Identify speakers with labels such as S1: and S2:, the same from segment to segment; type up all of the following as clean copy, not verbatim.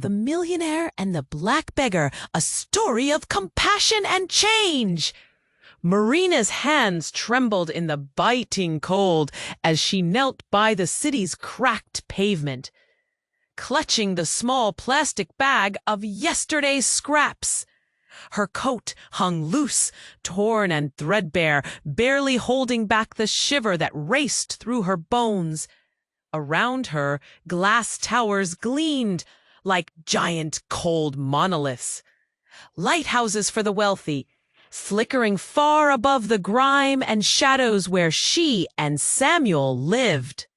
S1: The Millionaire and the Black Beggar, a story of compassion and change. Marina's hands trembled in the biting cold as she knelt by the city's cracked pavement, clutching the small plastic bag of yesterday's scraps. Her coat hung loose, torn and threadbare, barely holding back the shiver that raced through her bones. Around her, glass towers gleamed like giant cold monoliths. Lighthouses for the wealthy, flickering far above the grime and shadows where she and Samuel lived.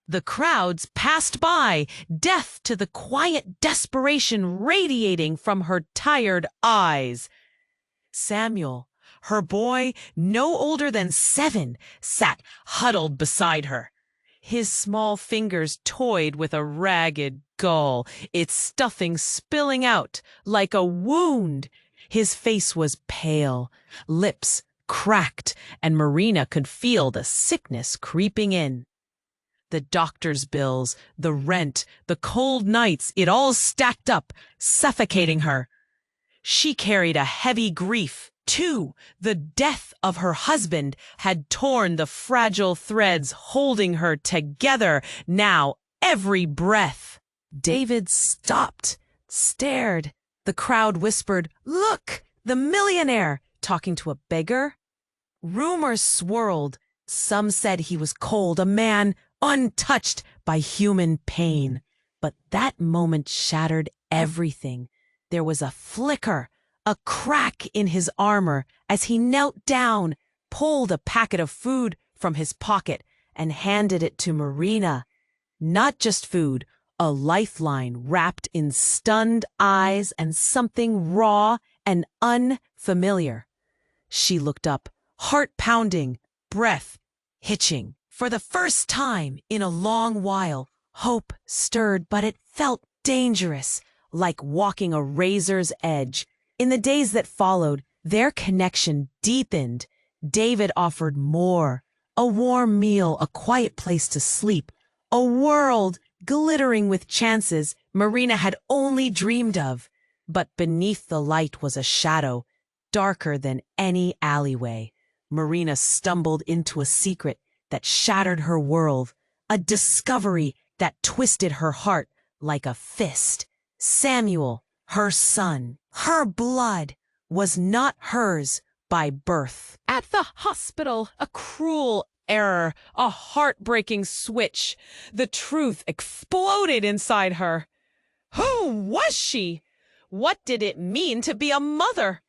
S1: The crowds passed by, deaf to the quiet desperation radiating from her tired eyes. Samuel, her boy, no older than 7, sat huddled beside her. His small fingers toyed with a ragged gull, its stuffing spilling out like a wound. His face was pale, lips cracked, and Marina could feel the sickness creeping in. The doctor's bills, the rent, the cold nights, it all stacked up, suffocating her. She carried a heavy grief, too. The death of her husband had torn the fragile threads holding her together. Now, every breath. David stopped, stared. The crowd whispered, "Look, the millionaire," talking to a beggar. Rumors swirled. Some said he was cold, a man untouched by human pain. But that moment shattered everything. There was a flicker, a crack in his armor as he knelt down, pulled a packet of food from his pocket, and handed it to Marina. Not just food, a lifeline wrapped in stunned eyes and something raw and unfamiliar. She looked up, heart pounding, breath hitching. For the first time in a long while, hope stirred, but it felt dangerous, like walking a razor's edge. In the days that followed, their connection deepened. David offered more: a warm meal, a quiet place to sleep, a world glittering with chances Marina had only dreamed of. But beneath the light was a shadow, darker than any alleyway. Marina stumbled into a secret that shattered her world, a discovery that twisted her heart like a fist. Samuel, her son, her blood, was not hers by birth. At the hospital, a cruel error, a heartbreaking switch. The truth exploded inside her. Who was she? What did it mean to be a mother?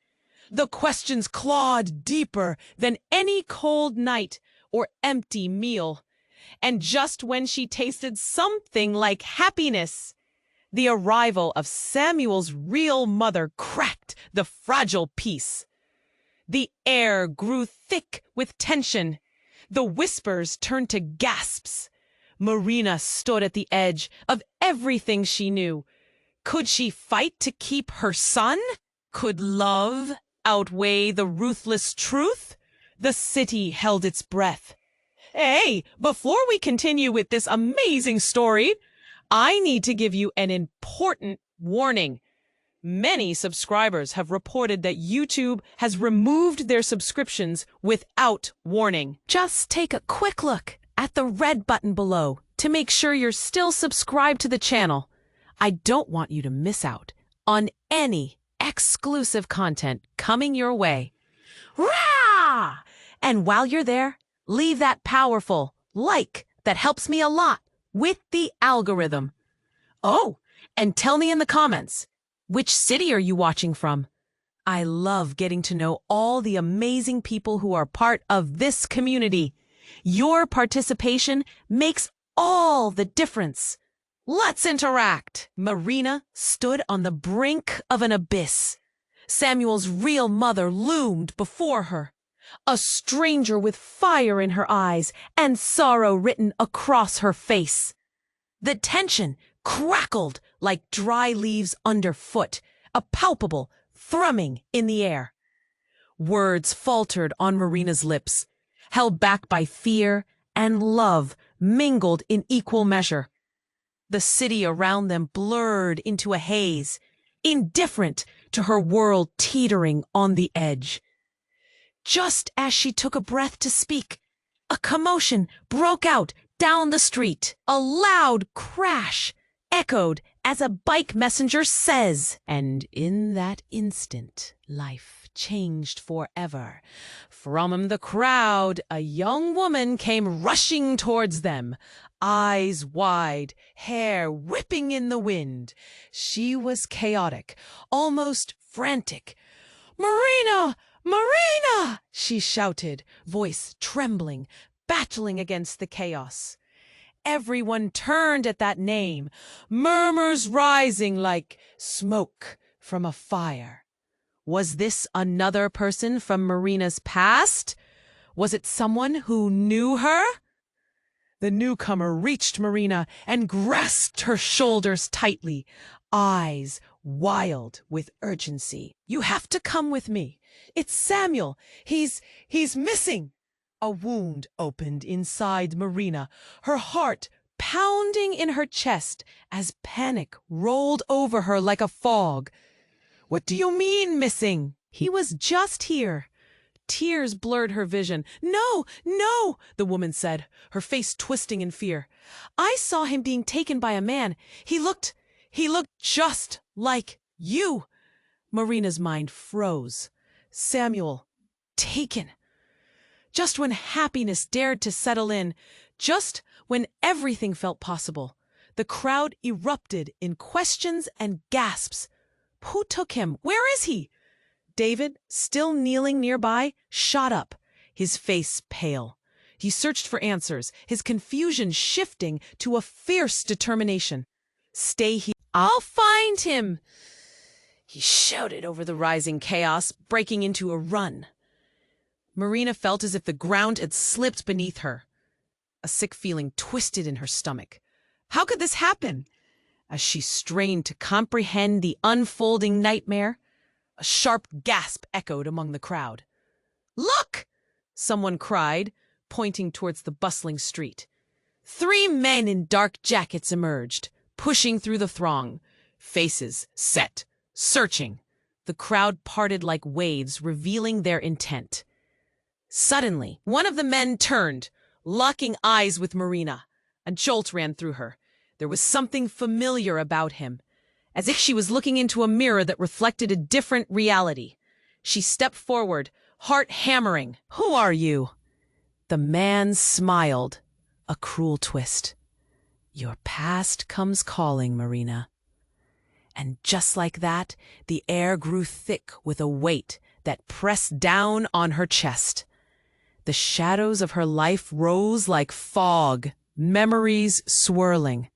S1: The questions clawed deeper than any cold night or empty meal. And just when she tasted something like happiness, the arrival of Samuel's real mother cracked the fragile peace. The air grew thick with tension. The whispers turned to gasps. Marina stood at the edge of everything she knew. Could she fight to keep her son? Could love outweigh the ruthless truth? The city held its breath. Hey, before we continue with this amazing story, I need to give you an important warning. Many subscribers have reported that YouTube has removed their subscriptions without warning. Just take a quick look at the red button below to make sure you're still subscribed to the channel. I don't want you to miss out on any exclusive content coming your way. Rah! And while you're there, leave that powerful like that helps me a lot with the algorithm. Oh, and tell me in the comments, which city are you watching from? I love getting to know all the amazing people who are part of this community. Your participation makes all the difference. Let's interact. Marina stood on the brink of an abyss. Samuel's real mother loomed before her, a stranger with fire in her eyes and sorrow written across her face. The tension crackled like dry leaves underfoot, a palpable thrumming in the air. Words faltered on Marina's lips, held back by fear and love mingled in equal measure. The city around them blurred into a haze, indifferent to her world teetering on the edge. Just as she took a breath to speak, a commotion broke out down the street. A loud crash echoed as a bike messenger says, and in that instant, life changed forever. From the crowd, a young woman came rushing towards them, eyes wide, hair whipping in the wind. She was chaotic, almost frantic. "Marina! Marina!" she shouted, voice trembling, battling against the chaos. Everyone turned at that name, murmurs rising like smoke from a fire. Was this another person from Marina's past? Was it someone who knew her? The newcomer reached Marina and grasped her shoulders tightly, eyes wild with urgency. "You have to come with me. It's Samuel. He's missing." A wound opened inside Marina, her heart pounding in her chest as panic rolled over her like a fog. "What do you mean, missing?" "He was just here." Tears blurred her vision. "No, no," the woman said, her face twisting in fear. "I saw him being taken by a man. He looked just like you." Marina's mind froze. Samuel, taken. Just when happiness dared to settle in, just when everything felt possible, the crowd erupted in questions and gasps. Who took him? Where is he? David, still kneeling nearby, shot up, his face pale. He searched for answers, his confusion shifting to a fierce determination. "Stay here. I'll find him," he shouted over the rising chaos, breaking into a run. Marina felt as if the ground had slipped beneath her. A sick feeling twisted in her stomach. How could this happen? As she strained to comprehend the unfolding nightmare, a sharp gasp echoed among the crowd. "Look!" someone cried, pointing towards the bustling street. 3 men in dark jackets emerged, pushing through the throng, faces set, searching. The crowd parted like waves, revealing their intent. Suddenly, one of the men turned, locking eyes with Marina. A jolt ran through her. There was something familiar about him, as if she was looking into a mirror that reflected a different reality. She stepped forward, heart hammering. "Who are you?" The man smiled, a cruel twist. "Your past comes calling, Marina." And just like that, the air grew thick with a weight that pressed down on her chest. The shadows of her life rose like fog, memories swirling.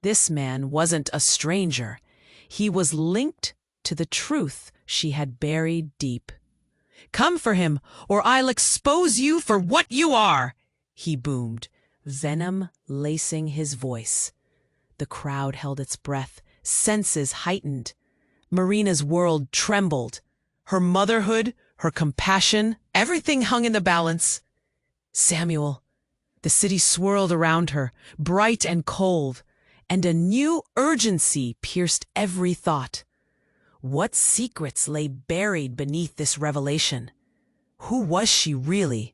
S1: This man wasn't a stranger. He was linked to the truth she had buried deep. "Come for him, or I'll expose you for what you are," he boomed, venom lacing his voice. The crowd held its breath, senses heightened. Marina's world trembled. Her motherhood, her compassion, everything hung in the balance. Samuel. The city swirled around her, bright and cold, and a new urgency pierced every thought. What secrets lay buried beneath this revelation? Who was she really?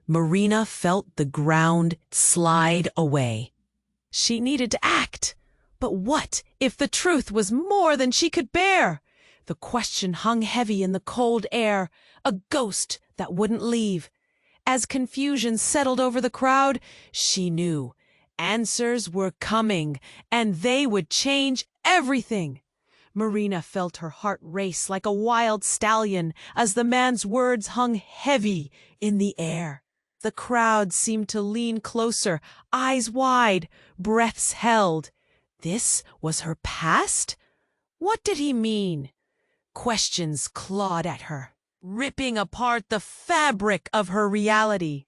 S1: Marina felt the ground slide away. She needed to act. But what if the truth was more than she could bear? The question hung heavy in the cold air, a ghost that wouldn't leave. As confusion settled over the crowd, she knew answers were coming, and they would change everything. Marina felt her heart race like a wild stallion as the man's words hung heavy in the air. The crowd seemed to lean closer, eyes wide, breaths held. This was her past? What did he mean? Questions clawed at her, ripping apart the fabric of her reality.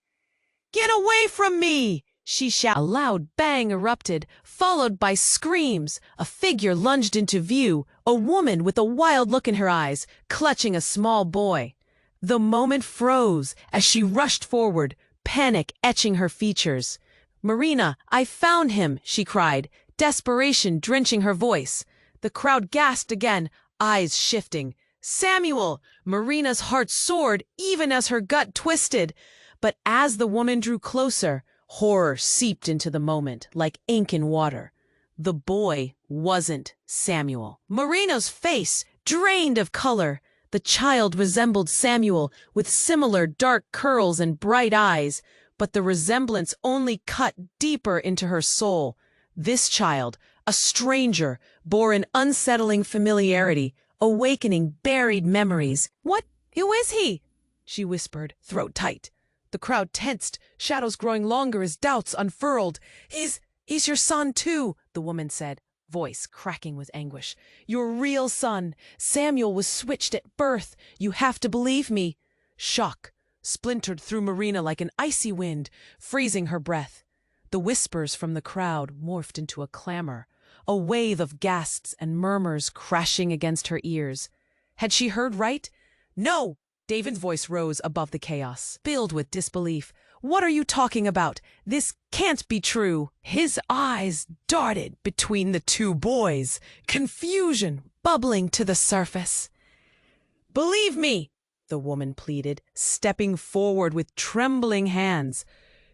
S1: "Get away from me!" she shouted. A loud bang erupted, followed by screams. A figure lunged into view, a woman with a wild look in her eyes, clutching a small boy. The moment froze as she rushed forward, panic etching her features. "Marina, I found him," she cried, desperation drenching her voice. The crowd gasped again, eyes shifting. Samuel! Marina's heart soared even as her gut twisted. But as the woman drew closer, horror seeped into the moment like ink in water. The boy wasn't Samuel. Marina's face drained of color. The child resembled Samuel with similar dark curls and bright eyes, but the resemblance only cut deeper into her soul. This child, a stranger, bore an unsettling familiarity, awakening buried memories. "What? Who is he?" she whispered, throat tight. The crowd tensed, shadows growing longer as doubts unfurled. He's your son, too," the woman said, voice cracking with anguish. "Your real son. Samuel was switched at birth. You have to believe me." Shock splintered through Marina like an icy wind, freezing her breath. The whispers from the crowd morphed into a clamor, a wave of gasps and murmurs crashing against her ears. Had she heard right? "No!" David's voice rose above the chaos, filled with disbelief. "What are you talking about? This can't be true." His eyes darted between the two boys, confusion bubbling to the surface. "Believe me," the woman pleaded, stepping forward with trembling hands.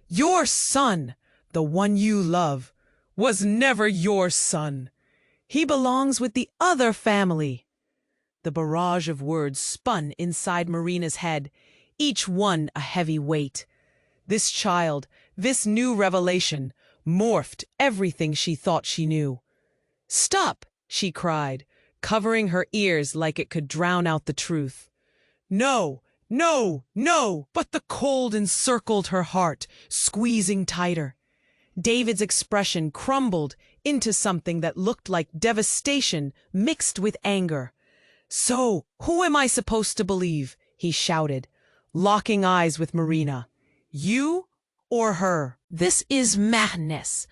S1: "Your son, the one you love, was never your son. He belongs with the other family." The barrage of words spun inside Marina's head, each one a heavy weight. This child, this new revelation, morphed everything she thought she knew. "Stop!" she cried, covering her ears like it could drown out the truth. "No, no, no!" But the cold encircled her heart, squeezing tighter. David's expression crumbled into something that looked like devastation mixed with anger. "So, who am I supposed to believe?" he shouted, locking eyes with Marina. "You or her?" "This is madness."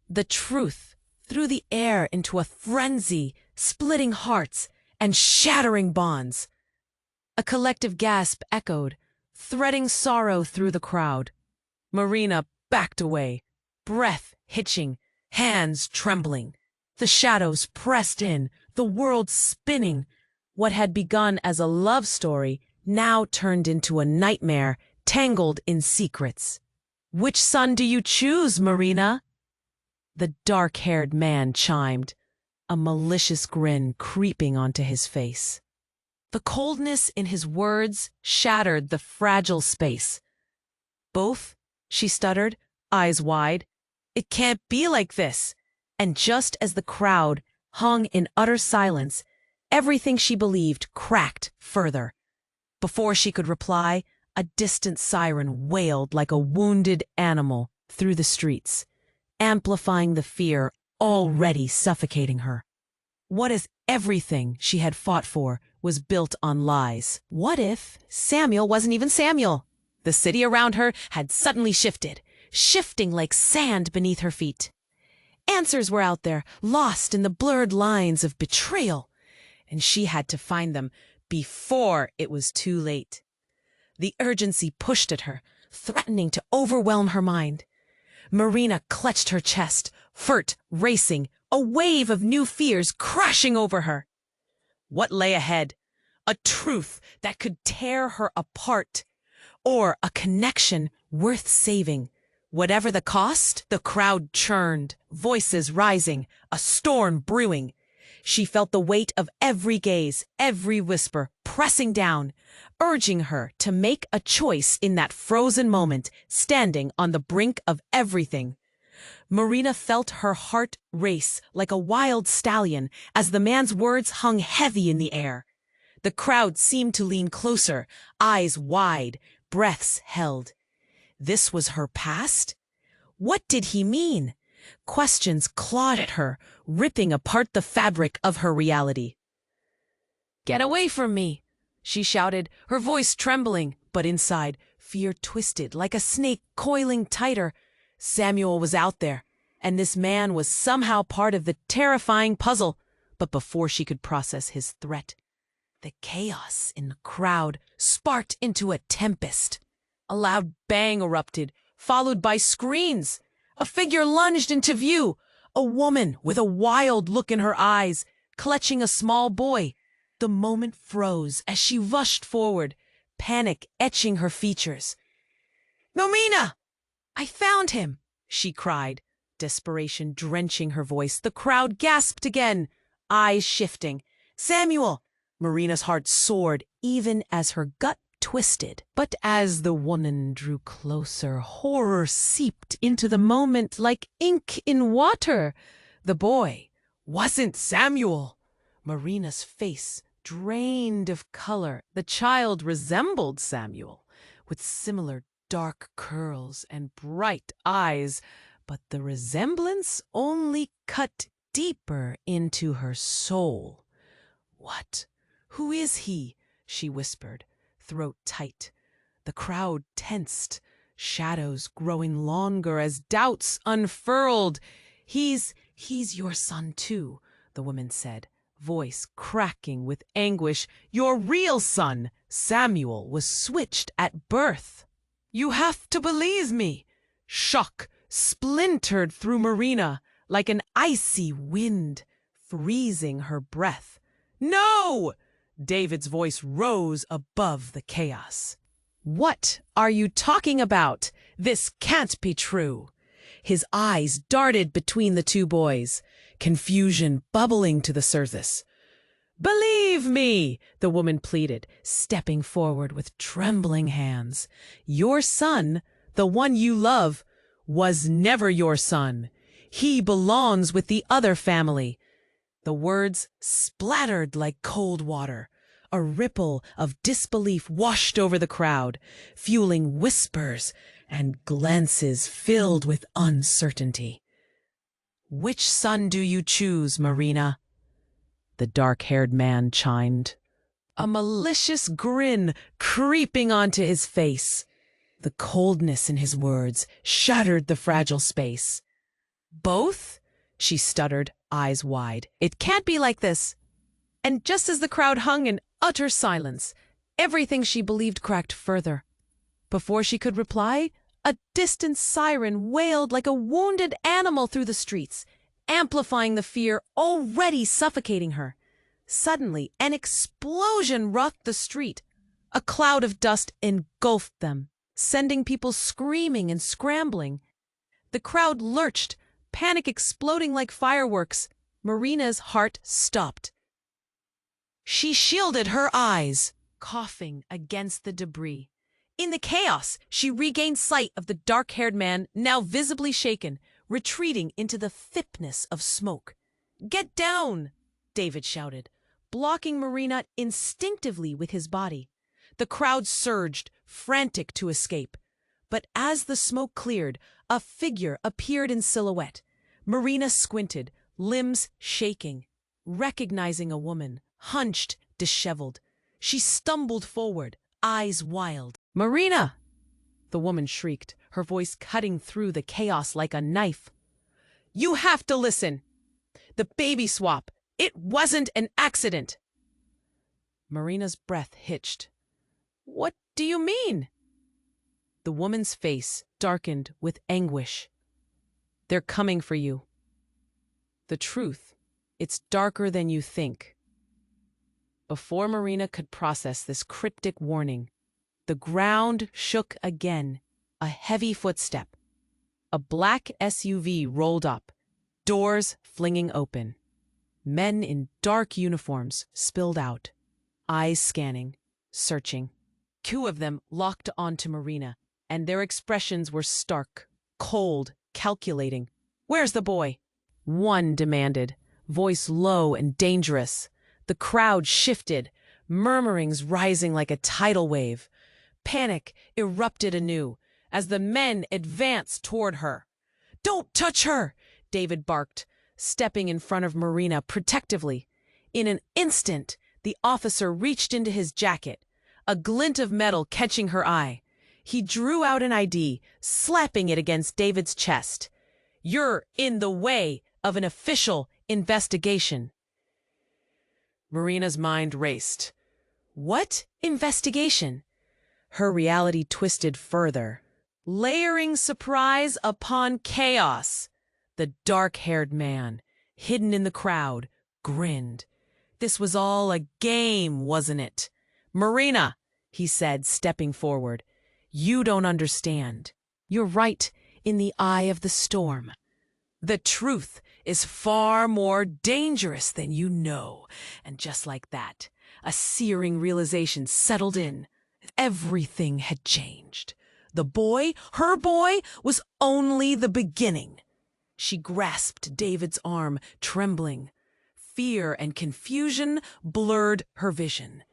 S1: The truth threw the air into a frenzy, splitting hearts and shattering bonds. A collective gasp echoed, threading sorrow through the crowd. Marina backed away, breath hitching, hands trembling. The shadows pressed in, the world spinning. What had begun as a love story now turned into a nightmare tangled in secrets. "Which son do you choose, Marina?" The dark-haired man chimed, a malicious grin creeping onto his face. The coldness in his words shattered the fragile space. "Both?" she stuttered, eyes wide. "It can't be like this." And just as the crowd hung in utter silence, everything she believed cracked further. Before she could reply, a distant siren wailed like a wounded animal through the streets, amplifying the fear already suffocating her. What if everything she had fought for was built on lies? What if Samuel wasn't even Samuel? The city around her had suddenly shifted, shifting like sand beneath her feet. Answers were out there, lost in the blurred lines of betrayal, and she had to find them before it was too late. The urgency pushed at her, threatening to overwhelm her mind. Marina clutched her chest, furt racing, a wave of new fears crashing over her. What lay ahead? A truth that could tear her apart, or a connection worth saving. Whatever the cost, the crowd churned, voices rising, a storm brewing. She felt the weight of every gaze, every whisper pressing down, urging her to make a choice in that frozen moment, standing on the brink of everything. Marina felt her heart race like a wild stallion as the man's words hung heavy in the air. The crowd seemed to lean closer, eyes wide, breaths held. This was her past? What did he mean? Questions clawed at her, ripping apart the fabric of her reality. "Get away from me!" she shouted, her voice trembling, but inside, fear twisted like a snake coiling tighter. Samuel was out there, and this man was somehow part of the terrifying puzzle. But before she could process his threat, the chaos in the crowd sparked into a tempest. A loud bang erupted, followed by screams. A figure lunged into view, a woman with a wild look in her eyes, clutching a small boy. The moment froze as she rushed forward, panic etching her features. "Marina! I found him!" she cried, desperation drenching her voice. The crowd gasped again, eyes shifting. "Samuel!" Marina's heart soared even as her gut twisted. But as the woman drew closer, horror seeped into the moment like ink in water. The boy wasn't Samuel. Marina's face drained of color. The child resembled Samuel, with similar dark curls and bright eyes, but the resemblance only cut deeper into her soul. "What? Who is he?" she whispered, throat tight. The crowd tensed, shadows growing longer as doubts unfurled. He's your son too," the woman said, voice cracking with anguish. "Your real son, Samuel, was switched at birth. You have to believe me." Shock splintered through Marina like an icy wind, freezing her breath. "No!" David's voice rose above the chaos. "What are you talking about? This can't be true." His eyes darted between the two boys, confusion bubbling to the surface. "Believe me," the woman pleaded, stepping forward with trembling hands. "Your son, the one you love, was never your son. He belongs with the other family." The words splattered like cold water. A ripple of disbelief washed over the crowd, fueling whispers and glances filled with uncertainty. "Which son do you choose, Marina?" the dark-haired man chimed, a malicious grin creeping onto his face. The coldness in his words shattered the fragile space. "Both?" she stuttered, eyes wide. "It can't be like this." And just as the crowd hung in utter silence, everything she believed cracked further. Before she could reply, a distant siren wailed like a wounded animal through the streets, amplifying the fear already suffocating her. Suddenly, an explosion rocked the street. A cloud of dust engulfed them, sending people screaming and scrambling. The crowd lurched, panic exploding like fireworks. Marina's heart stopped. She shielded her eyes, coughing against the debris. In the chaos, she regained sight of the dark-haired man, now visibly shaken, retreating into the thickness of smoke. "Get down!" David shouted, blocking Marina instinctively with his body. The crowd surged, frantic to escape. But as the smoke cleared, a figure appeared in silhouette. Marina squinted, limbs shaking. Recognizing a woman, hunched, disheveled, she stumbled forward, eyes wild. "Marina!" the woman shrieked, her voice cutting through the chaos like a knife. "You have to listen! The baby swap, it wasn't an accident!" Marina's breath hitched. "What do you mean?" The woman's face darkened with anguish. "They're coming for you. The truth, it's darker than you think." Before Marina could process this cryptic warning, the ground shook again, a heavy footstep. A black SUV rolled up, doors flinging open. Men in dark uniforms spilled out, eyes scanning, searching. Two of them locked onto Marina, and their expressions were stark, cold, calculating. "Where's the boy?" one demanded, voice low and dangerous. The crowd shifted, murmurings rising like a tidal wave. Panic erupted anew as the men advanced toward her. "Don't touch her!" David barked, stepping in front of Marina protectively. In an instant, the officer reached into his jacket, a glint of metal catching her eye. He drew out an ID, slapping it against David's chest. "You're in the way of an official investigation." Marina's mind raced. What investigation? Her reality twisted further, layering surprise upon chaos. The dark-haired man, hidden in the crowd, grinned. This was all a game, wasn't it? "Marina," he said, stepping forward, "you don't understand. You're right in the eye of the storm. The truth is far more dangerous than you know." And just like that, a searing realization settled in. Everything had changed. The boy, her boy, was only the beginning. She grasped David's arm, trembling. Fear and confusion blurred her vision.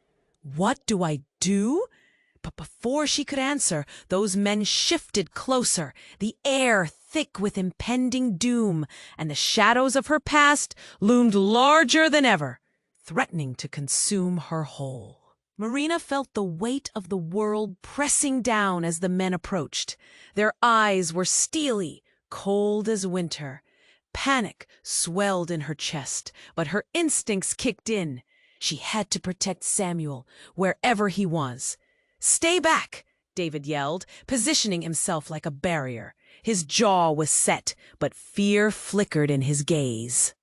S1: "What do I do?" But before she could answer, those men shifted closer, the air thick with impending doom, and the shadows of her past loomed larger than ever, threatening to consume her whole. Marina felt the weight of the world pressing down as the men approached. Their eyes were steely, cold as winter. Panic swelled in her chest, but her instincts kicked in. She had to protect Samuel, wherever he was. "Stay back," David yelled, positioning himself like a barrier. His jaw was set, but fear flickered in his gaze.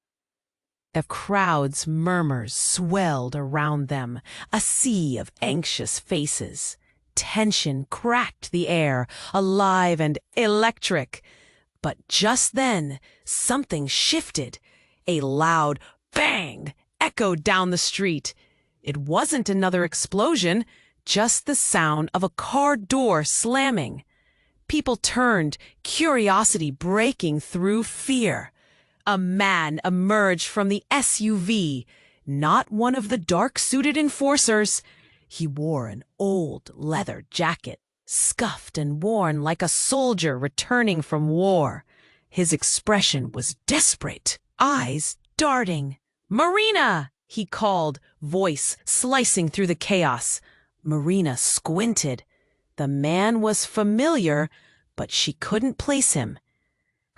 S1: The crowd's murmurs swelled around them, a sea of anxious faces. Tension cracked the air, alive and electric. But just then, something shifted. A loud bang echoed down the street. It wasn't another explosion, just the sound of a car door slamming. People turned, curiosity breaking through fear. A man emerged from the SUV, not one of the dark-suited enforcers. He wore an old leather jacket, scuffed and worn like a soldier returning from war. His expression was desperate, eyes darting. "Marina!" he called, voice slicing through the chaos. Marina squinted. The man was familiar, but she couldn't place him.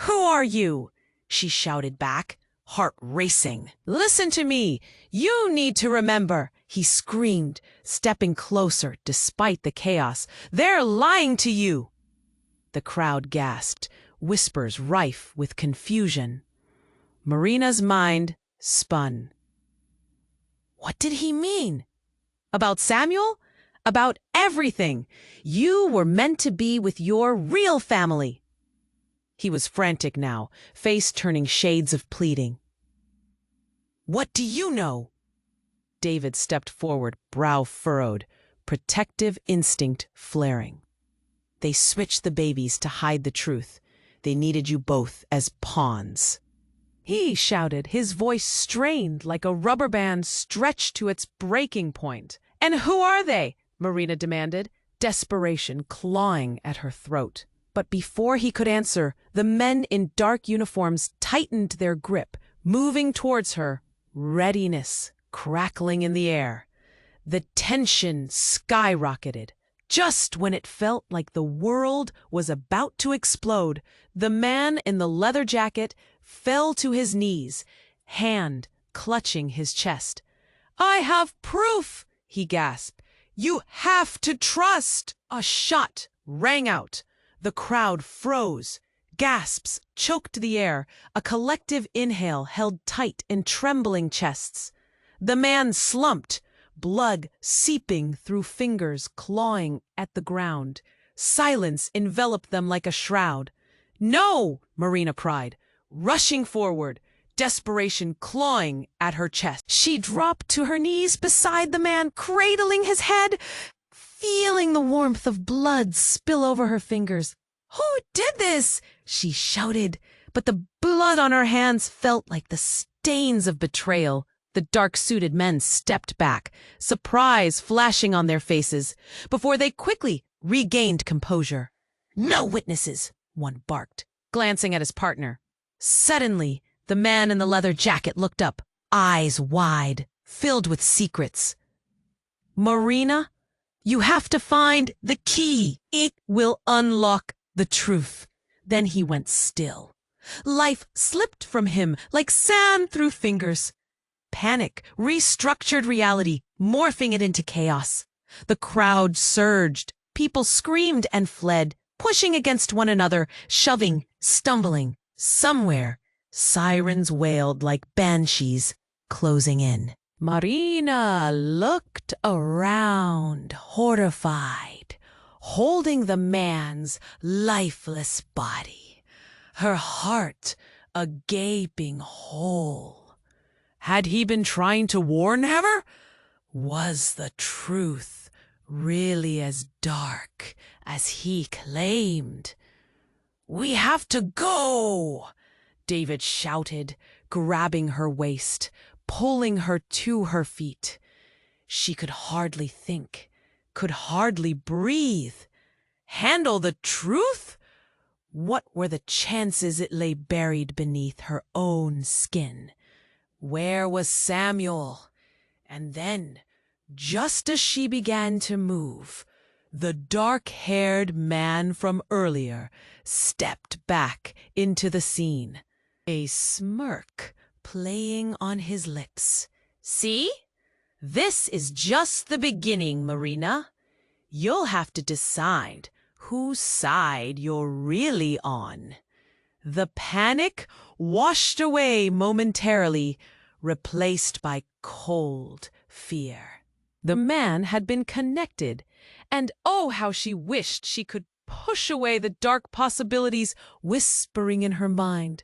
S1: "Who are you?" she shouted back, heart racing. "Listen to me. You need to remember," he screamed, stepping closer despite the chaos. "They're lying to you." The crowd gasped, whispers rife with confusion. Marina's mind spun. What did he mean? About Samuel? About everything. You were meant to be with your real family. He was frantic now, face turning shades of pleading. "What do you know?" David stepped forward, brow furrowed, protective instinct flaring. "They switched the babies to hide the truth. They needed you both as pawns." He shouted, his voice strained like a rubber band stretched to its breaking point. "And who are they?" Marina demanded, desperation clawing at her throat. But before he could answer, the men in dark uniforms tightened their grip, moving towards her, readiness crackling in the air. The tension skyrocketed. Just when it felt like the world was about to explode, the man in the leather jacket fell to his knees, hand clutching his chest. "I have proof," he gasped. "You have to trust." A shot rang out. The crowd froze. Gasps choked the air. A collective inhale held tight in trembling chests. The man slumped, blood seeping through fingers clawing at the ground. Silence enveloped them like a shroud. "No!" Marina cried, rushing forward, desperation clawing at her chest. She dropped to her knees beside the man, cradling his head, feeling the warmth of blood spill over her fingers. "Who did this?" she shouted, but the blood on her hands felt like the stains of betrayal. The dark-suited men stepped back, surprise flashing on their faces, before they quickly regained composure. "No witnesses," one barked, glancing at his partner. Suddenly, the man in the leather jacket looked up, eyes wide, filled with secrets. "Marina, you have to find the key. It will unlock the truth." Then he went still. Life slipped from him like sand through fingers. Panic restructured reality, morphing it into chaos. The crowd surged. People screamed and fled, pushing against one another, shoving, stumbling. Somewhere, sirens wailed like banshees, closing in. Marina looked around, horrified, holding the man's lifeless body, her heart a gaping hole. Had he been trying to warn her? Was the truth really as dark as he claimed? "We have to go!" David shouted, grabbing her waist, pulling her to her feet. She could hardly think, could hardly breathe. Handle the truth? What were the chances it lay buried beneath her own skin? Where was Samuel? And then, just as she began to move, the dark-haired man from earlier stepped back into the scene, a smirk playing on his lips. "See? This is just the beginning, Marina. You'll have to decide whose side you're really on." The panic washed away momentarily, replaced by cold fear. The man had been connected, and oh, how she wished she could push away the dark possibilities whispering in her mind.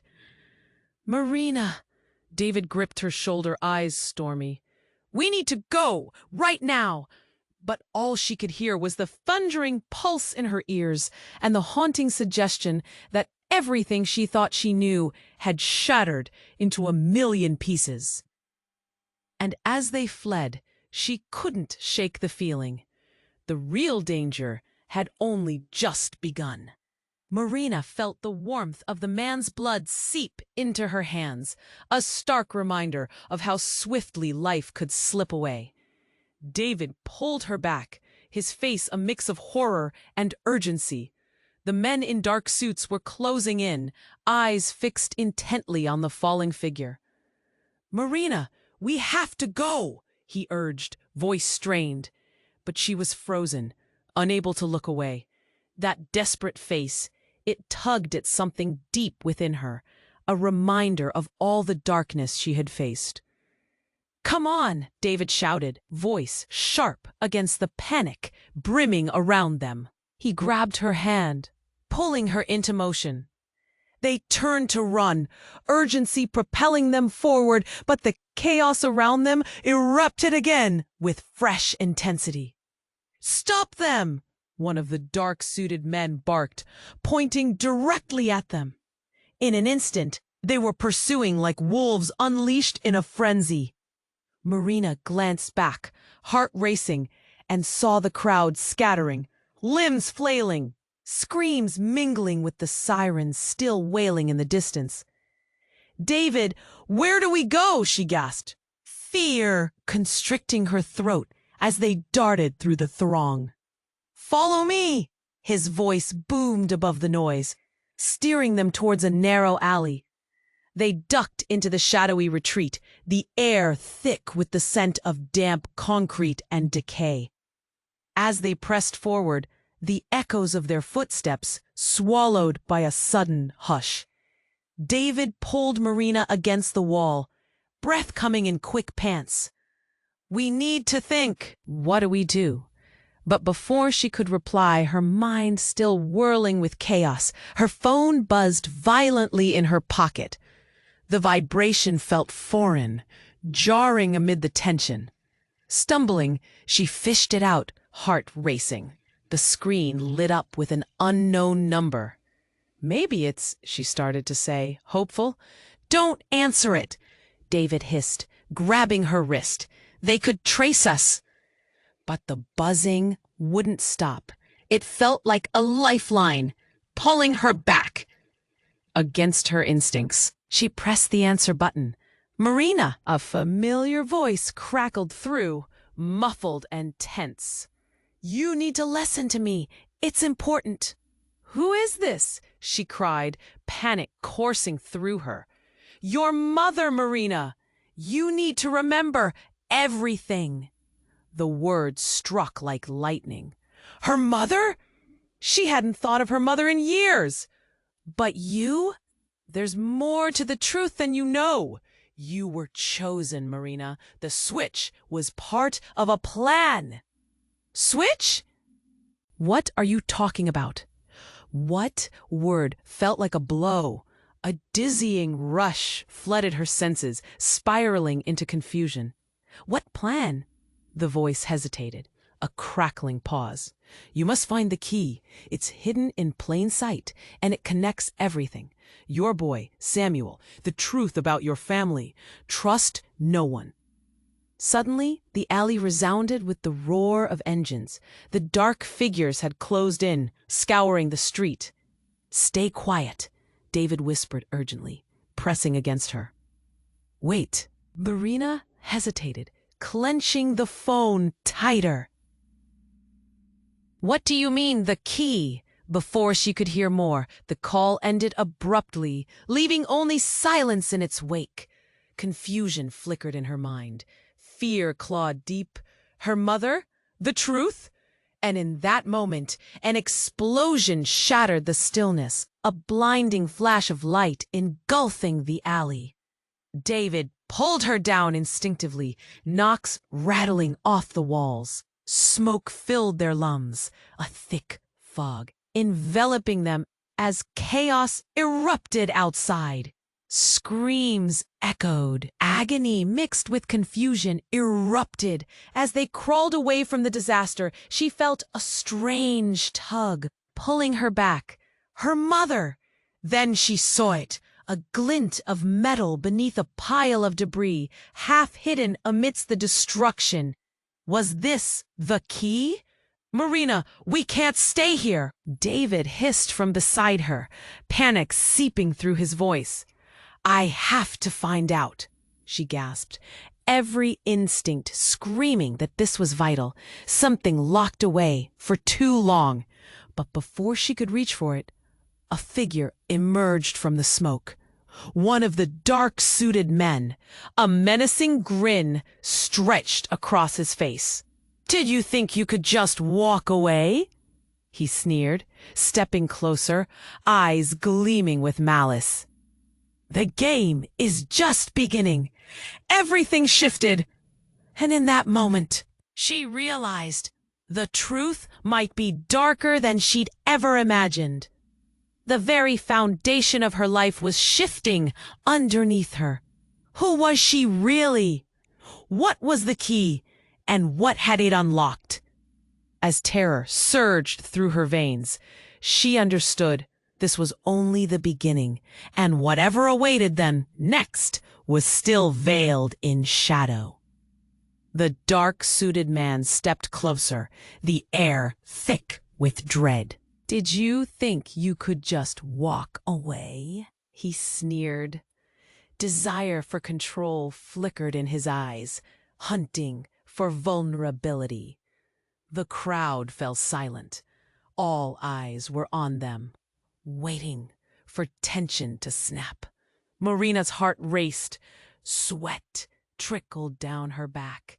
S1: "Marina," David gripped her shoulder, eyes stormy. "We need to go, right now." But all she could hear was the thundering pulse in her ears and the haunting suggestion that everything she thought she knew had shattered into a million pieces. And as they fled, she couldn't shake the feeling. The real danger had only just begun. Marina felt the warmth of the man's blood seep into her hands, a stark reminder of how swiftly life could slip away. David pulled her back, his face a mix of horror and urgency. The men in dark suits were closing in, eyes fixed intently on the falling figure. "Marina, we have to go," he urged, voice strained. But she was frozen, unable to look away. That desperate face, it tugged at something deep within her, a reminder of all the darkness she had faced. "Come on," David shouted, voice sharp against the panic brimming around them. He grabbed her hand, pulling her into motion. They turned to run, urgency propelling them forward, but the chaos around them erupted again with fresh intensity. "Stop them!" one of the dark-suited men barked, pointing directly at them. In an instant, they were pursuing like wolves unleashed in a frenzy. Marina glanced back, heart racing, and saw the crowd scattering, limbs flailing, screams mingling with the sirens still wailing in the distance. "David, where do we go?" she gasped, fear constricting her throat as they darted through the throng. "Follow me!" His voice boomed above the noise, steering them towards a narrow alley. They ducked into the shadowy retreat, the air thick with the scent of damp concrete and decay. As they pressed forward, the echoes of their footsteps swallowed by a sudden hush. David pulled Marina against the wall, breath coming in quick pants. "We need to think. What do we do?" But before she could reply, her mind still whirling with chaos, her phone buzzed violently in her pocket. The vibration felt foreign, jarring amid the tension. Stumbling, she fished it out, heart racing. The screen lit up with an unknown number. "Maybe it's," she started to say, hopeful. "Don't answer it," David hissed, grabbing her wrist. "They could trace us." But the buzzing wouldn't stop. It felt like a lifeline, pulling her back. Against her instincts, she pressed the answer button. "Marina!" A familiar voice crackled through, muffled and tense. "You need to listen to me. It's important." "Who is this?" she cried, panic coursing through her. "Your mother, Marina! You need to remember everything." The words struck like lightning. Her mother? She hadn't thought of her mother in years. But you? There's more to the truth than you know. You were chosen, Marina. The switch was part of a plan. Switch? What are you talking about? What word felt like a blow? A dizzying rush flooded her senses, spiraling into confusion. What plan? The voice hesitated. A crackling pause. You must find the key. It's hidden in plain sight, and it connects everything. Your boy, Samuel, the truth about your family. Trust no one. Suddenly, the alley resounded with the roar of engines. The dark figures had closed in, scouring the street. Stay quiet, David whispered urgently, pressing against her. Wait. Marina hesitated, clenching the phone tighter. What do you mean, the key? Before she could hear more, the call ended abruptly, leaving only silence in its wake. Confusion flickered in her mind. Fear clawed deep. Her mother? The truth? And in that moment, an explosion shattered the stillness, a blinding flash of light engulfing the alley. David pulled her down instinctively, knocks rattling off the walls. Smoke filled their lungs, a thick fog enveloping them as chaos erupted outside. Screams echoed. Agony mixed with confusion erupted. As they crawled away from the disaster, she felt a strange tug pulling her back. Her mother! Then she saw it, a glint of metal beneath a pile of debris, half hidden amidst the destruction. Was this the key? Marina, we can't stay here! David hissed from beside her, panic seeping through his voice. I have to find out, she gasped, every instinct screaming that this was vital, something locked away for too long. But before she could reach for it, a figure emerged from the smoke. One of the dark-suited men, a menacing grin stretched across his face. Did you think you could just walk away? He sneered, stepping closer, eyes gleaming with malice. The game is just beginning. Everything shifted. And in that moment, she realized the truth might be darker than she'd ever imagined. The very foundation of her life was shifting underneath her. Who was she really? What was the key? And what had it unlocked? As terror surged through her veins, she understood this was only the beginning, and whatever awaited them next was still veiled in shadow. The dark-suited man stepped closer, the air thick with dread. Did you think you could just walk away? He sneered. Desire for control flickered in his eyes, hunting for vulnerability. The crowd fell silent. All eyes were on them, waiting for tension to snap. Marina's heart raced. Sweat trickled down her back.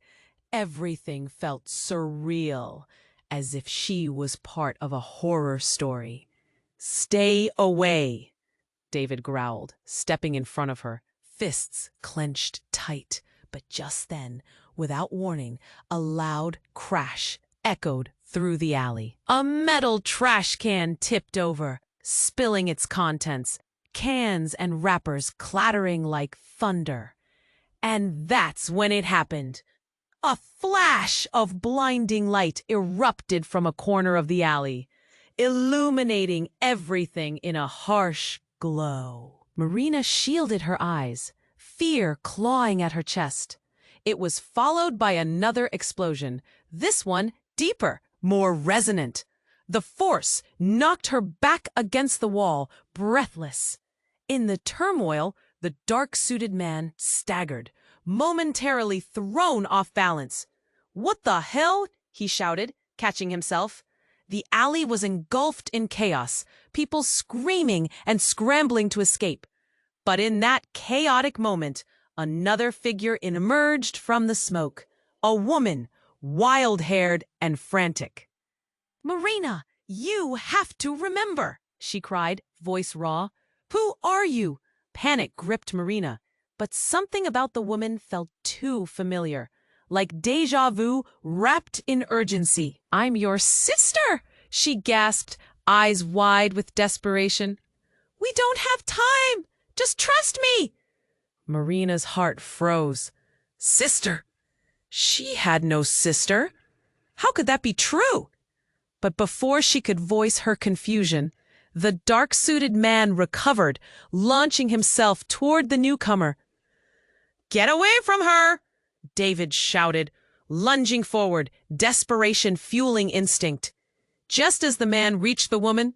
S1: Everything felt surreal, as if she was part of a horror story. Stay away, David growled, stepping in front of her, fists clenched tight. But just then, without warning, a loud crash echoed through the alley. A metal trash can tipped over, spilling its contents, cans and wrappers clattering like thunder. And that's when it happened. A flash of blinding light erupted from a corner of the alley, illuminating everything in a harsh glow. Marina shielded her eyes, fear clawing at her chest. It was followed by another explosion, this one deeper, more resonant. The force knocked her back against the wall, breathless. In the turmoil, the dark-suited man staggered, momentarily thrown off balance. What the hell? He shouted, catching himself. The alley was engulfed in chaos, people screaming and scrambling to escape. But in that chaotic moment, another figure emerged from the smoke. A woman, wild-haired and frantic. Marina, you have to remember, she cried, voice raw. Who are you? Panic gripped Marina, but something about the woman felt too familiar, like déjà vu wrapped in urgency. "I'm your sister," she gasped, eyes wide with desperation. "We don't have time. Just trust me." Marina's heart froze. Sister? She had no sister. How could that be true? But before she could voice her confusion, the dark-suited man recovered, launching himself toward the newcomer. "Get away from her!" David shouted, lunging forward, desperation fueling instinct. Just as the man reached the woman,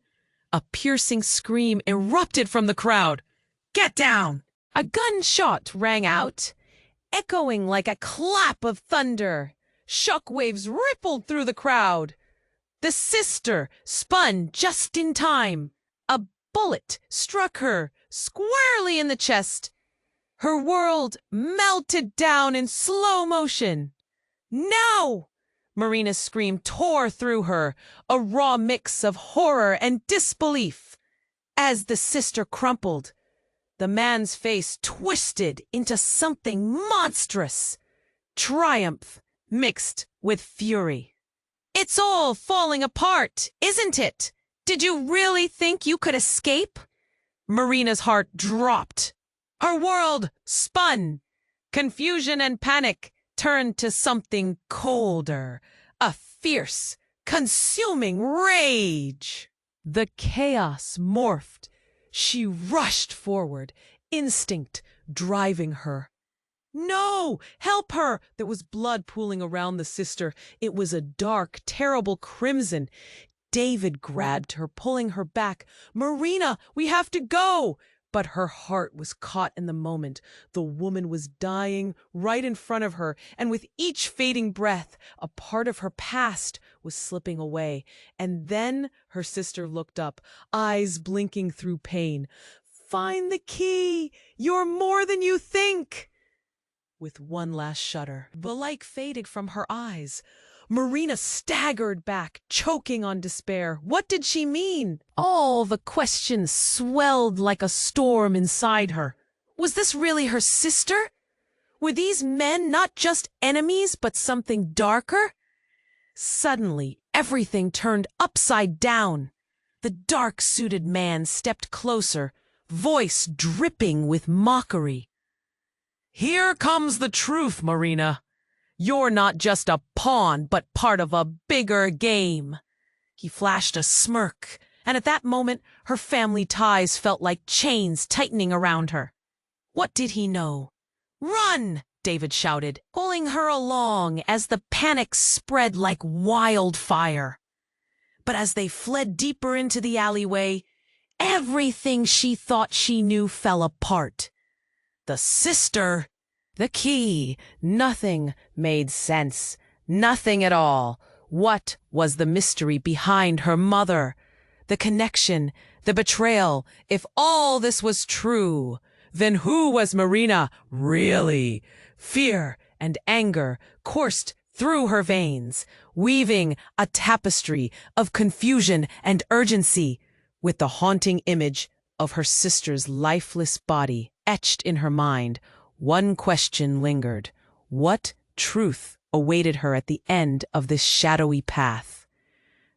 S1: a piercing scream erupted from the crowd. "Get down!" A gunshot rang out, echoing like a clap of thunder. Shockwaves rippled through the crowd. The sister spun just in time. A bullet struck her squarely in the chest. Her world melted down in slow motion. "No!" Marina's scream tore through her, a raw mix of horror and disbelief. As the sister crumpled, the man's face twisted into something monstrous. Triumph mixed with fury. "It's all falling apart, isn't it? Did you really think you could escape?" Marina's heart dropped. Her world spun. Confusion and panic turned to something colder, a fierce, consuming rage. The chaos morphed. She rushed forward, instinct driving her. "No! Help her!" There was blood pooling around the sister. It was a dark, terrible crimson. David grabbed her, pulling her back. "Marina, we have to go!" But her heart was caught in the moment. The woman was dying right in front of her, and with each fading breath, a part of her past was slipping away. And then her sister looked up, eyes blinking through pain. "Find the key! You're more than you think!" With one last shudder, the light faded from her eyes. Marina staggered back, choking on despair. What did she mean? All the questions swelled like a storm inside her. Was this really her sister? Were these men not just enemies, but something darker? Suddenly, everything turned upside down. The dark-suited man stepped closer, voice dripping with mockery. "Here comes the truth, Marina. You're not just a pawn, but part of a bigger game." He flashed a smirk, and at that moment, her family ties felt like chains tightening around her. What did he know? "Run!" David shouted, pulling her along as the panic spread like wildfire. But as they fled deeper into the alleyway, everything she thought she knew fell apart. The sister, the key, nothing made sense. Nothing at all. What was the mystery behind her mother? The connection, the betrayal. If all this was true, then who was Marina really? Fear and anger coursed through her veins, weaving a tapestry of confusion and urgency, with the haunting image of her sister's lifeless body etched in her mind. One question lingered. What truth awaited her at the end of this shadowy path?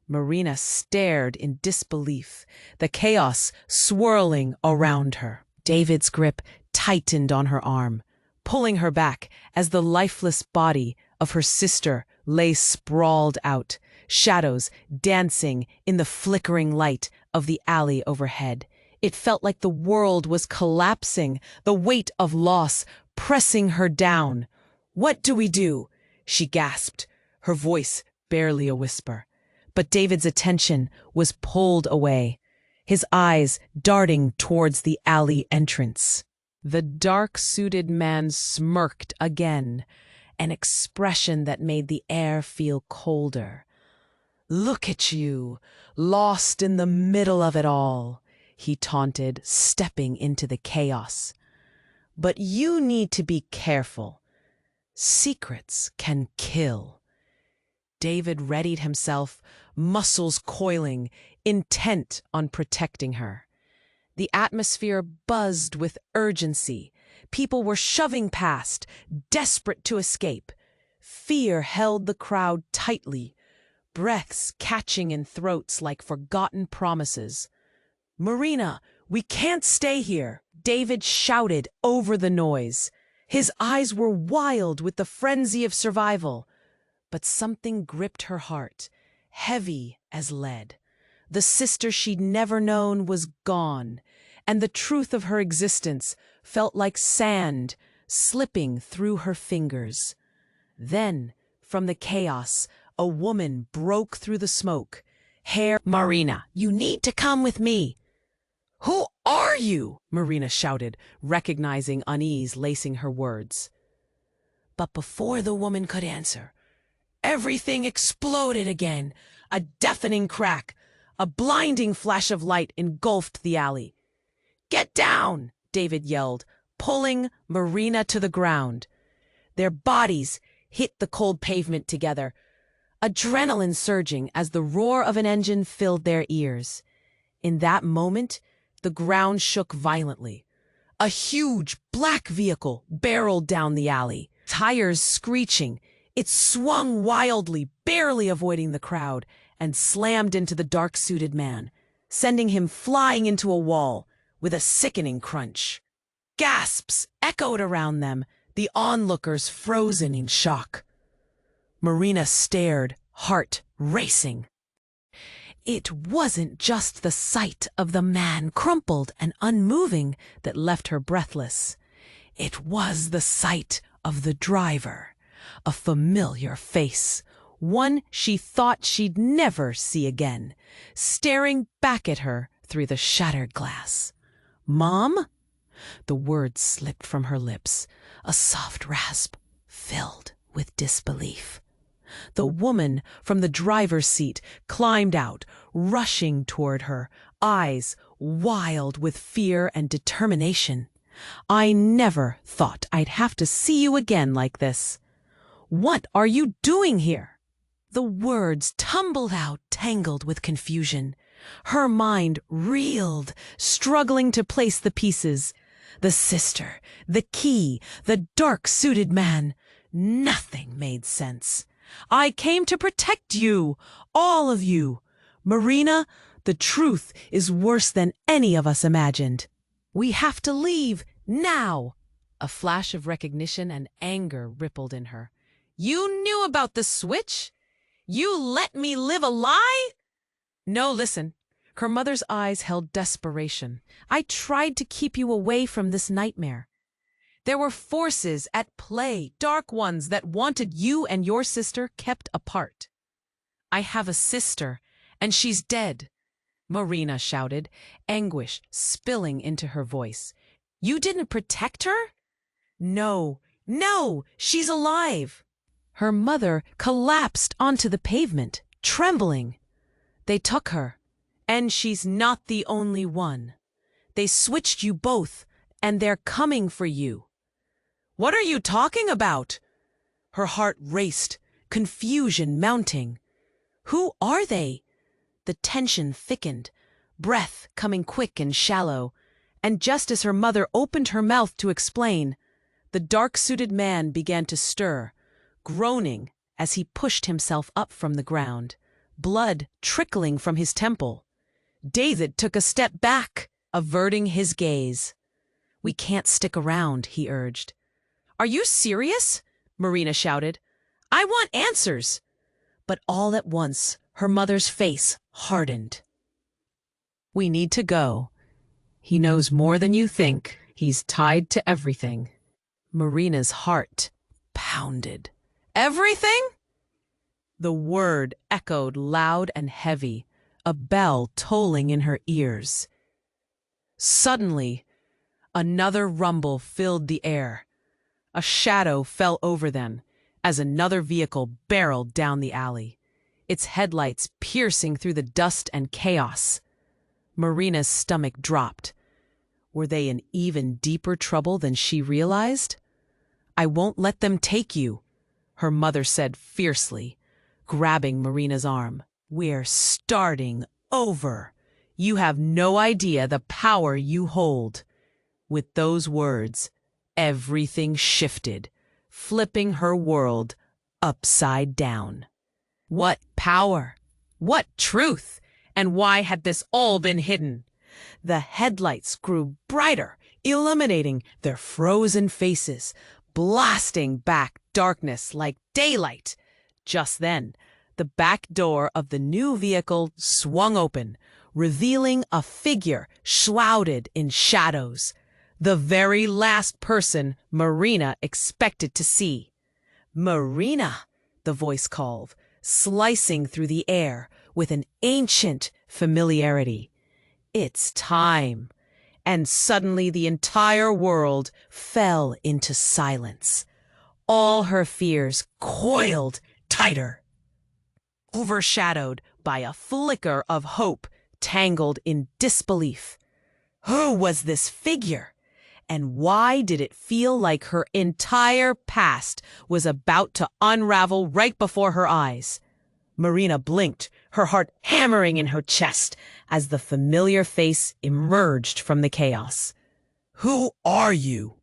S1: Marina stared in disbelief, the chaos swirling around her. David's grip tightened on her arm, pulling her back as the lifeless body of her sister lay sprawled out, shadows dancing in the flickering light of the alley overhead. It felt like the world was collapsing, the weight of loss pressing her down. "What do we do?" she gasped, her voice barely a whisper. But David's attention was pulled away, his eyes darting towards the alley entrance. The dark-suited man smirked again, an expression that made the air feel colder. "Look at you, lost in the middle of it all," he taunted, stepping into the chaos. "But you need to be careful. Secrets can kill." David readied himself, muscles coiling, intent on protecting her. The atmosphere buzzed with urgency. People were shoving past, desperate to escape. Fear held the crowd tightly, breaths catching in throats like forgotten promises. "Marina, we can't stay here," David shouted over the noise. His eyes were wild with the frenzy of survival. But something gripped her heart, heavy as lead. The sister she'd never known was gone, and the truth of her existence felt like sand slipping through her fingers. Then, from the chaos, a woman broke through the smoke. "Marina, you need to come with me." "Who are you?" Marina shouted, recognizing unease lacing her words. But before the woman could answer, everything exploded again. A deafening crack, a blinding flash of light engulfed the alley. "Get down!" David yelled, pulling Marina to the ground. Their bodies hit the cold pavement together, adrenaline surging as the roar of an engine filled their ears. In that moment, the ground shook violently. A huge black vehicle barreled down the alley, tires screeching. It swung wildly, barely avoiding the crowd, and slammed into the dark-suited man, sending him flying into a wall with a sickening crunch. Gasps echoed around them, the onlookers frozen in shock. Marina stared, heart racing. It wasn't just the sight of the man crumpled and unmoving that left her breathless. It was the sight of the driver, a familiar face, one she thought she'd never see again, staring back at her through the shattered glass. "Mom?" The words slipped from her lips, a soft rasp filled with disbelief. The woman from the driver's seat climbed out, rushing toward her, eyes wild with fear and determination. "I never thought I'd have to see you again like this. What are you doing here?" The words tumbled out, tangled with confusion. Her mind reeled, struggling to place the pieces. The sister, the key, the dark-suited man. Nothing made sense. "I came to protect you, all of you. Marina, the truth is worse than any of us imagined. We have to leave, now." A flash of recognition and anger rippled in her. "You knew about the switch? You let me live a lie?" "No, listen." Her mother's eyes held desperation. "I tried to keep you away from this nightmare. There were forces at play, dark ones that wanted you and your sister kept apart. I have a sister, and she's dead," Marina shouted, anguish spilling into her voice. "You didn't protect her?" No, she's alive." Her mother collapsed onto the pavement, trembling. "They took her, and she's not the only one. They switched you both, and they're coming for you." "What are you talking about?" Her heart raced, confusion mounting. "Who are they?" The tension thickened, breath coming quick and shallow, and just as her mother opened her mouth to explain, the dark-suited man began to stir, groaning as he pushed himself up from the ground, blood trickling from his temple. David took a step back, averting his gaze. "We can't stick around," he urged. "Are you serious?" Marina shouted. "I want answers." But all at once, her mother's face hardened. "We need to go. He knows more than you think. He's tied to everything." Marina's heart pounded. "Everything?" The word echoed loud and heavy, a bell tolling in her ears. Suddenly, another rumble filled the air. A shadow fell over them as another vehicle barreled down the alley, its headlights piercing through the dust and chaos. Marina's stomach dropped. Were they in even deeper trouble than she realized? "I won't let them take you," her mother said fiercely, grabbing Marina's arm. "We're starting over. You have no idea the power you hold." With those words, everything shifted, flipping her world upside down. What power? What truth? And why had this all been hidden? The headlights grew brighter, illuminating their frozen faces, blasting back darkness like daylight. Just then, the back door of the new vehicle swung open, revealing a figure shrouded in shadows. The very last person Marina expected to see. "Marina," the voice called, slicing through the air with an ancient familiarity. "It's time." And suddenly the entire world fell into silence. All her fears coiled tighter, overshadowed by a flicker of hope tangled in disbelief. Who was this figure? And why did it feel like her entire past was about to unravel right before her eyes? Marina blinked, her heart hammering in her chest as the familiar face emerged from the chaos. "Who are you?"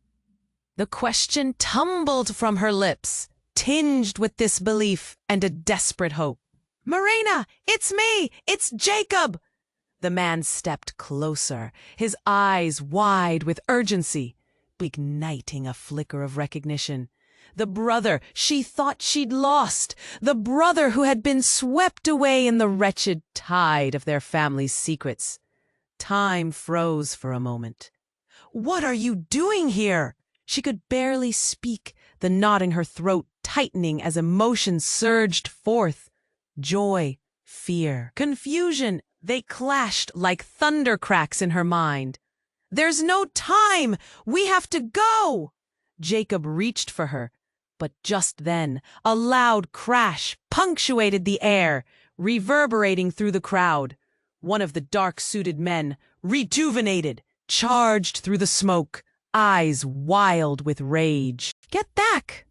S1: The question tumbled from her lips, tinged with disbelief and a desperate hope. "Marina, it's me! It's Jacob!" The man stepped closer, his eyes wide with urgency, igniting a flicker of recognition. The brother she thought she'd lost, the brother who had been swept away in the wretched tide of their family's secrets. Time froze for a moment. "What are you doing here?" She could barely speak, the knot in her throat tightening as emotions surged forth. Joy, fear, confusion, they clashed like thunder cracks in her mind. "There's no time! We have to go!" Jacob reached for her, but just then a loud crash punctuated the air, reverberating through the crowd. One of the dark-suited men, rejuvenated, charged through the smoke, eyes wild with rage. "Get back!"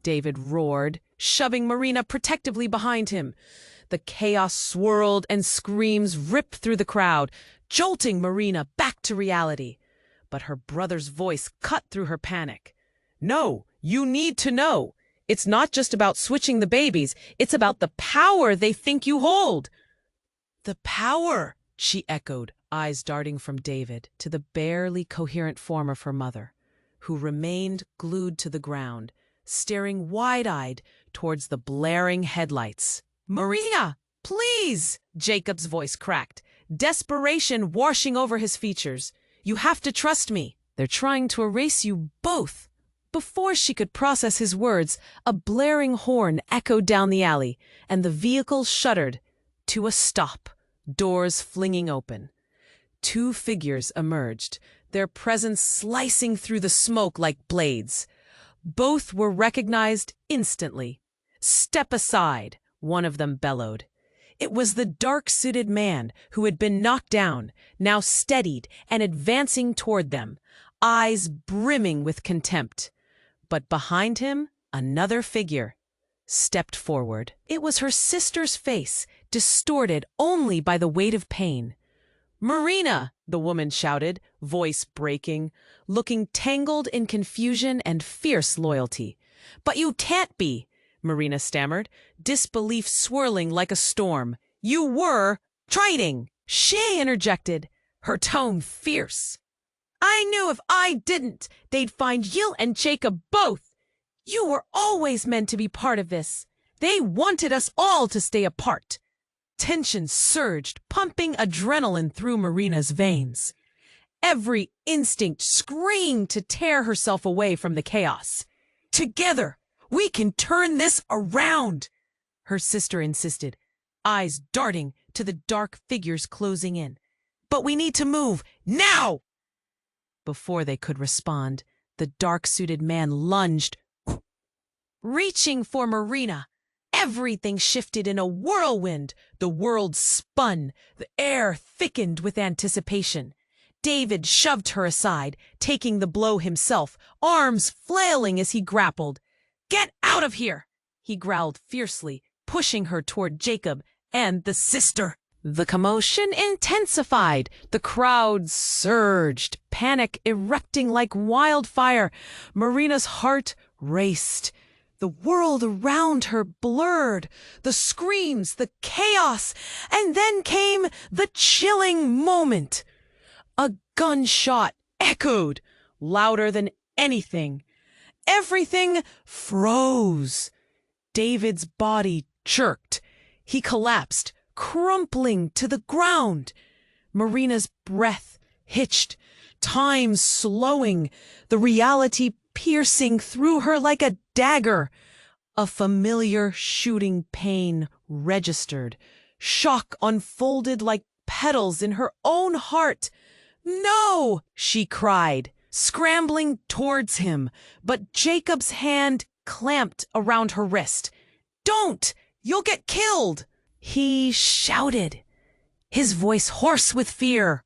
S1: David roared, shoving Marina protectively behind him. The chaos swirled and screams ripped through the crowd, jolting Marina back to reality. But her brother's voice cut through her panic. "No, you need to know. It's not just about switching the babies. It's about the power they think you hold." "The power," she echoed, eyes darting from David to the barely coherent form of her mother, who remained glued to the ground, staring wide-eyed towards the blaring headlights. "Marina, please!" Jacob's voice cracked, desperation washing over his features. "You have to trust me. They're trying to erase you both." Before she could process his words, a blaring horn echoed down the alley, and the vehicle shuddered to a stop, doors flinging open. Two figures emerged, their presence slicing through the smoke like blades. Both were recognized instantly. "Step aside," one of them bellowed. It was the dark-suited man who had been knocked down, now steadied and advancing toward them, eyes brimming with contempt. But behind him, another figure stepped forward. It was her sister's face, distorted only by the weight of pain. "Marina!" the woman shouted, voice breaking, looking tangled in confusion and fierce loyalty. "But you can't be," Marina stammered, disbelief swirling like a storm. "You were trading," she interjected, her tone fierce. "I knew if I didn't, they'd find you and Jacob both. You were always meant to be part of this. They wanted us all to stay apart." Tension surged, pumping adrenaline through Marina's veins. Every instinct screamed to tear herself away from the chaos. "Together, we can turn this around," her sister insisted, eyes darting to the dark figures closing in. "But we need to move, now!" Before they could respond, the dark-suited man lunged, reaching for Marina. Everything shifted in a whirlwind. The world spun. The air thickened with anticipation. David shoved her aside, taking the blow himself, arms flailing as he grappled. "Get out of here!" he growled fiercely, pushing her toward Jacob and the sister. The commotion intensified. The crowd surged, panic erupting like wildfire. Marina's heart raced. The world around her blurred. The screams, the chaos, and then came the chilling moment. A gunshot echoed louder than anything. Everything froze. David's body jerked. He collapsed, crumpling to the ground. Marina's breath hitched, time slowing, the reality piercing through her like a dagger. A familiar shooting pain registered. Shock unfolded like petals in her own heart. "No!" she cried, scrambling towards him, but Jacob's hand clamped around her wrist. "Don't! You'll get killed!" he shouted, his voice hoarse with fear.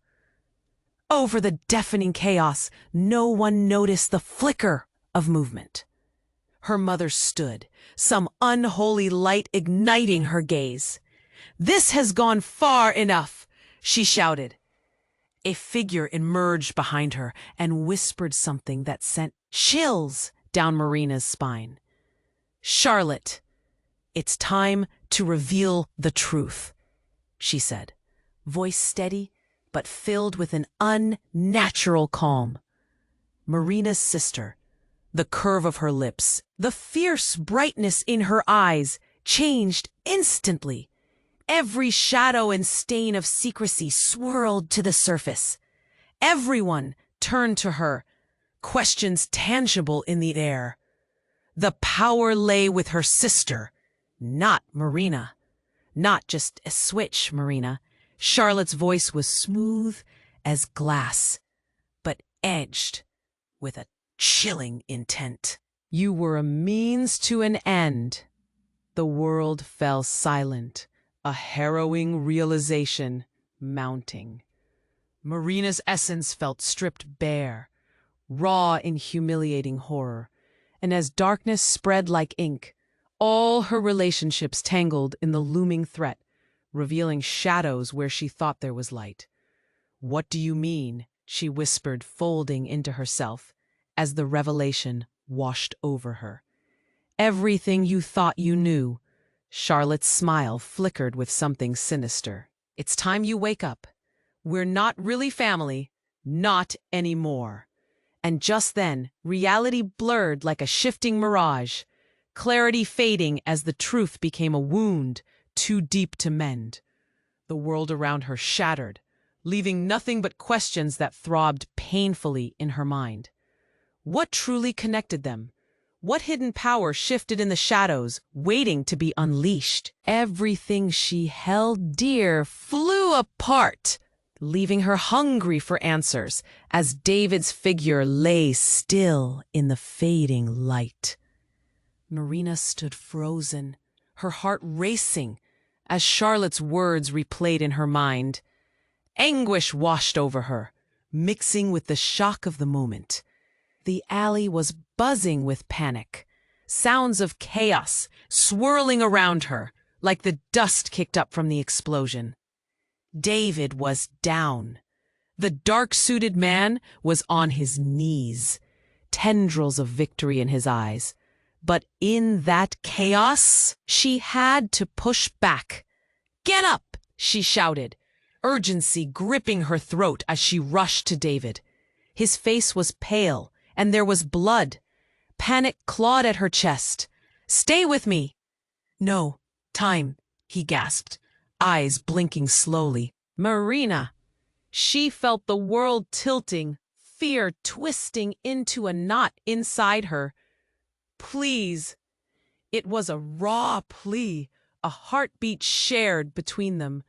S1: Over the deafening chaos, no one noticed the flicker of movement. Her mother stood, some unholy light igniting her gaze. "This has gone far enough," she shouted. A figure emerged behind her and whispered something that sent chills down Marina's spine. "Charlotte, it's time to reveal the truth," she said, voice steady but filled with an unnatural calm. Marina's sister, the curve of her lips, the fierce brightness in her eyes, changed instantly. Every shadow and stain of secrecy swirled to the surface. Everyone turned to her, questions tangible in the air. The power lay with her sister, not Marina. Not just a switch, Marina. Charlotte's voice was smooth as glass, but edged with a chilling intent. "You were a means to an end." The world fell silent, a harrowing realization mounting. Marina's essence felt stripped bare, raw in humiliating horror, and as darkness spread like ink, all her relationships tangled in the looming threat, revealing shadows where she thought there was light. "What do you mean?" she whispered, folding into herself, as the revelation washed over her. "Everything you thought you knew." Charlotte's smile flickered with something sinister. "It's time you wake up. We're not really family, not anymore." And just then, reality blurred like a shifting mirage, clarity fading as the truth became a wound too deep to mend. The world around her shattered, leaving nothing but questions that throbbed painfully in her mind. What truly connected them? What hidden power shifted in the shadows, waiting to be unleashed? Everything she held dear flew apart, leaving her hungry for answers as David's figure lay still in the fading light. Marina stood frozen, her heart racing as Charlotte's words replayed in her mind. Anguish washed over her, mixing with the shock of the moment. The alley was buzzing with panic, sounds of chaos swirling around her like the dust kicked up from the explosion. David was down. The dark-suited man was on his knees, tendrils of victory in his eyes. But in that chaos, she had to push back. "Get up!" she shouted, urgency gripping her throat as she rushed to David. His face was pale, and there was blood. Panic clawed at her chest. "Stay with me." "No, time," he gasped, eyes blinking slowly. "Marina." She felt the world tilting, fear twisting into a knot inside her. "Please." It was a raw plea, a heartbeat shared between them.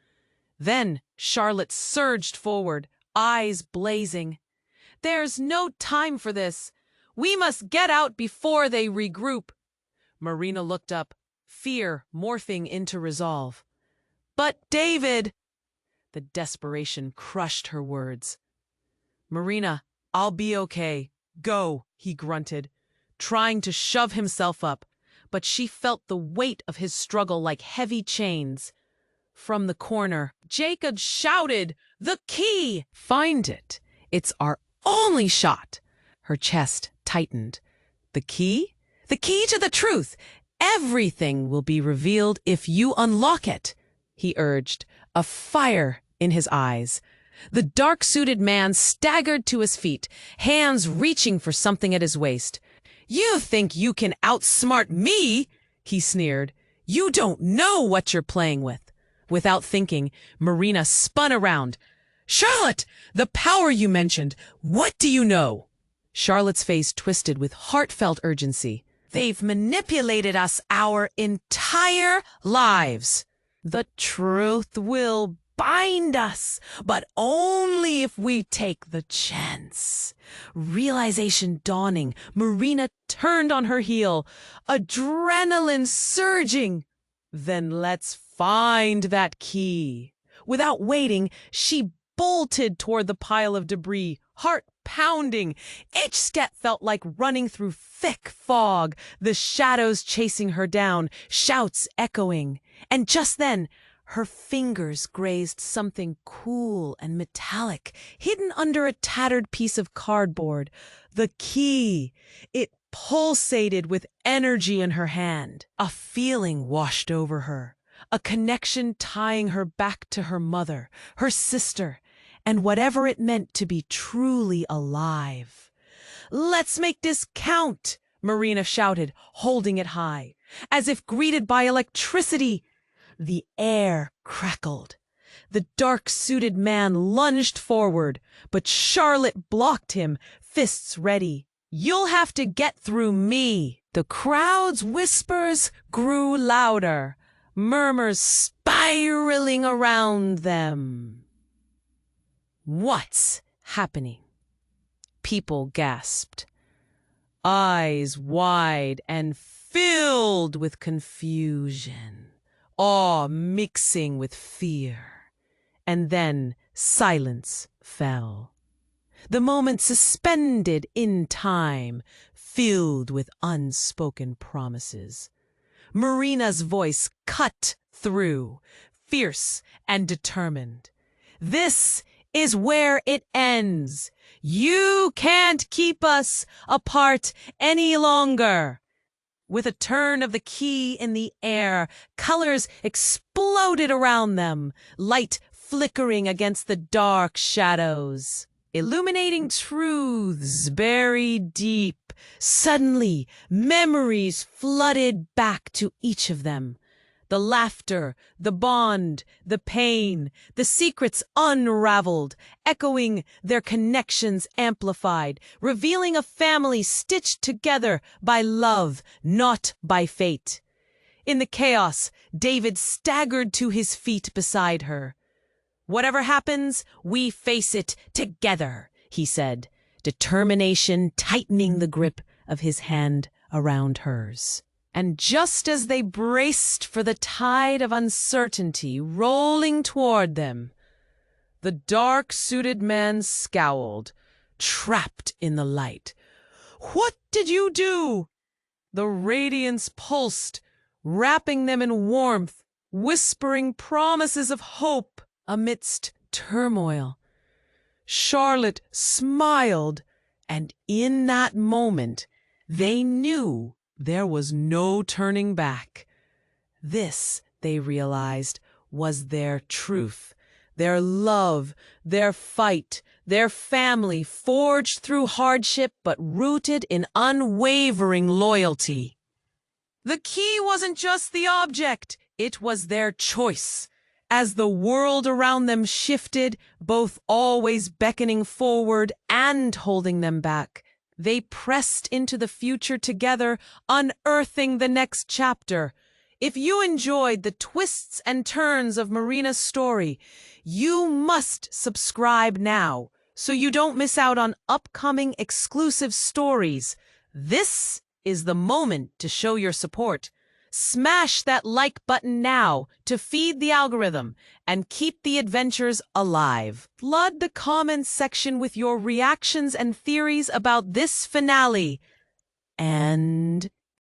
S1: Then Charlotte surged forward, eyes blazing. "There's no time for this. We must get out before they regroup." Marina looked up, fear morphing into resolve. "But David!" The desperation crushed her words. "Marina, I'll be okay. Go," he grunted, trying to shove himself up, but she felt the weight of his struggle like heavy chains. From the corner, Jacob shouted, "The key! Find it. It's our only shot." Her chest tightened. The key? The key to the truth. Everything will be revealed if you unlock it, he urged, a fire in his eyes. The dark-suited man staggered to his feet, hands reaching for something at his waist. "You think you can outsmart me?" he sneered. "You don't know what you're playing with." Without thinking, Marina spun around. "Charlotte, the power you mentioned, what do you know?" Charlotte's face twisted with heartfelt urgency. "They've manipulated us our entire lives. The truth will bind us, but only if we take the chance." Realization dawning, Marina turned on her heel, adrenaline surging. "Then let's find that key." Without waiting, she bolted toward the pile of debris, heart pounding. Each step felt like running through thick fog, the shadows chasing her down, shouts echoing. And just then, her fingers grazed something cool and metallic, hidden under a tattered piece of cardboard. The key. It pulsated with energy in her hand. A feeling washed over her, a connection tying her back to her mother, her sister, and whatever it meant to be truly alive. "Let's make this count," Marina shouted, holding it high, as if greeted by electricity. The air crackled. The dark-suited man lunged forward, but Charlotte blocked him, fists ready. "You'll have to get through me." The crowd's whispers grew louder, murmurs spiraling around them. "What's happening?" People gasped, eyes wide and filled with confusion, awe mixing with fear. And then silence fell. The moment suspended in time, filled with unspoken promises. Marina's voice cut through, fierce and determined. "This is where it ends. You can't keep us apart any longer." With a turn of the key in the air, colors exploded around them, light flickering against the dark shadows, illuminating truths buried deep. Suddenly, memories flooded back to each of them. The laughter, the bond, the pain, the secrets unraveled, echoing, their connections amplified, revealing a family stitched together by love, not by fate. In the chaos, David staggered to his feet beside her. "Whatever happens, we face it together," he said, determination tightening the grip of his hand around hers. And just as they braced for the tide of uncertainty rolling toward them, the dark-suited man scowled, trapped in the light. "What did you do?" The radiance pulsed, wrapping them in warmth, whispering promises of hope amidst turmoil. Charlotte smiled, and in that moment, they knew there was no turning back. This, they realized, was their truth, their love, their fight, their family forged through hardship but rooted in unwavering loyalty. The key wasn't just the object, it was their choice. As the world around them shifted, both always beckoning forward and holding them back, they pressed into the future together, unearthing the next chapter. If you enjoyed the twists and turns of Marina's story, you must subscribe now so you don't miss out on upcoming exclusive stories. This is the moment to show your support. Smash that like button now to feed the algorithm and keep the adventures alive. Flood the comments section with your reactions and theories about this finale. And